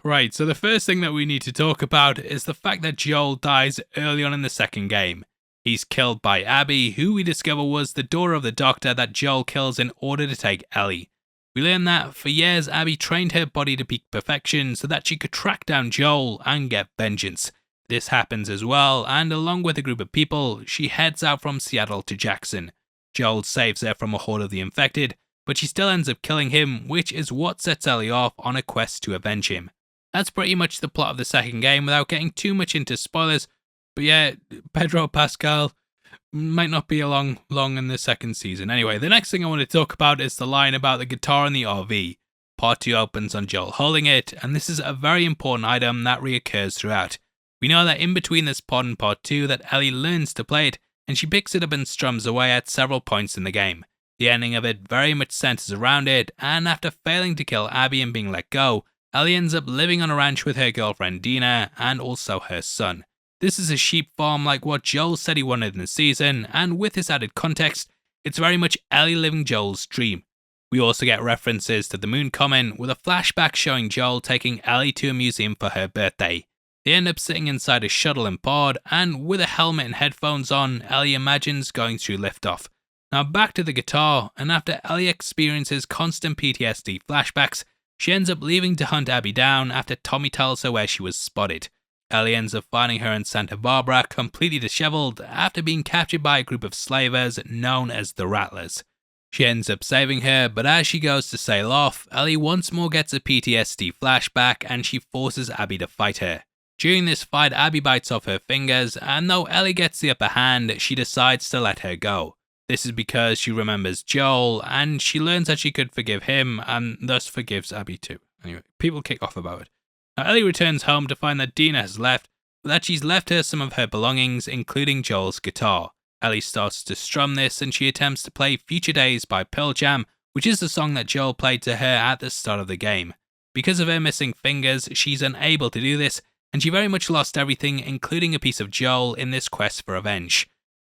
Right, so the first thing that we need to talk about is the fact that Joel dies early on in the second game. He's killed by Abby, who we discover was the daughter of the doctor that Joel kills in order to take Ellie. We learn that for years Abby trained her body to peak perfection so that she could track down Joel and get vengeance. This happens as well, and along with a group of people, she heads out from Seattle to Jackson. Joel saves her from a horde of the infected, but she still ends up killing him, which is what sets Ellie off on a quest to avenge him. That's pretty much the plot of the second game without getting too much into spoilers, but yeah, Pedro Pascal might not be along long in the second season. Anyway, the next thing I want to talk about is the line about the guitar in the RV. Part 2 opens on Joel holding it, and this is a very important item that reoccurs throughout. We know that in between this pod and part 2 that Ellie learns to play it, and she picks it up and strums away at several points in the game. The ending of it very much centers around it, and after failing to kill Abby and being let go, Ellie ends up living on a ranch with her girlfriend Dina and also her son. This is a sheep farm like what Joel said he wanted in the season, and with this added context, it's very much Ellie living Joel's dream. We also get references to the moon comment with a flashback showing Joel taking Ellie to a museum for her birthday. They end up sitting inside a shuttle and pod, and with a helmet and headphones on, Ellie imagines going through liftoff. Now back to the guitar, and after Ellie experiences constant PTSD flashbacks, she ends up leaving to hunt Abby down after Tommy tells her where she was spotted. Ellie ends up finding her in Santa Barbara completely disheveled after being captured by a group of slavers known as the Rattlers. She ends up saving her, but as she goes to sail off, Ellie once more gets a PTSD flashback and she forces Abby to fight her. During this fight, Abby bites off her fingers, and though Ellie gets the upper hand, she decides to let her go. This is because she remembers Joel, and she learns that she could forgive him, and thus forgives Abby too. Anyway, people kick off about it. Now Ellie returns home to find that Dina has left, but that she's left her some of her belongings, including Joel's guitar. Ellie starts to strum this, and she attempts to play Future Days by Pearl Jam, which is the song that Joel played to her at the start of the game. Because of her missing fingers, she's unable to do this, and she very much lost everything, including a piece of Joel, in this quest for revenge.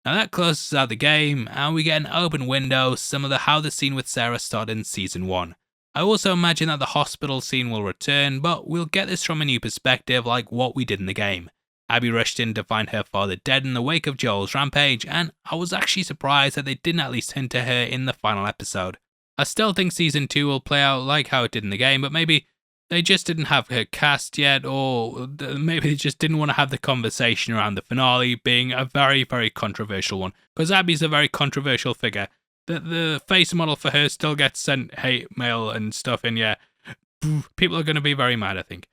Now that closes out the game, and we get an open window similar to how the scene with Sarah started in Season 1. I also imagine that the hospital scene will return, but we'll get this from a new perspective like what we did in the game. Abby rushed in to find her father dead in the wake of Joel's rampage, and I was actually surprised that they didn't at least hint to her in the final episode. I still think Season 2 will play out like how it did in the game, but maybe they just didn't have her cast yet, or maybe they just didn't want to have the conversation around the finale being a very, very controversial one. Because Abby's a very controversial figure. The face model for her still gets sent hate mail and stuff, and yeah, people are going to be very mad, I think.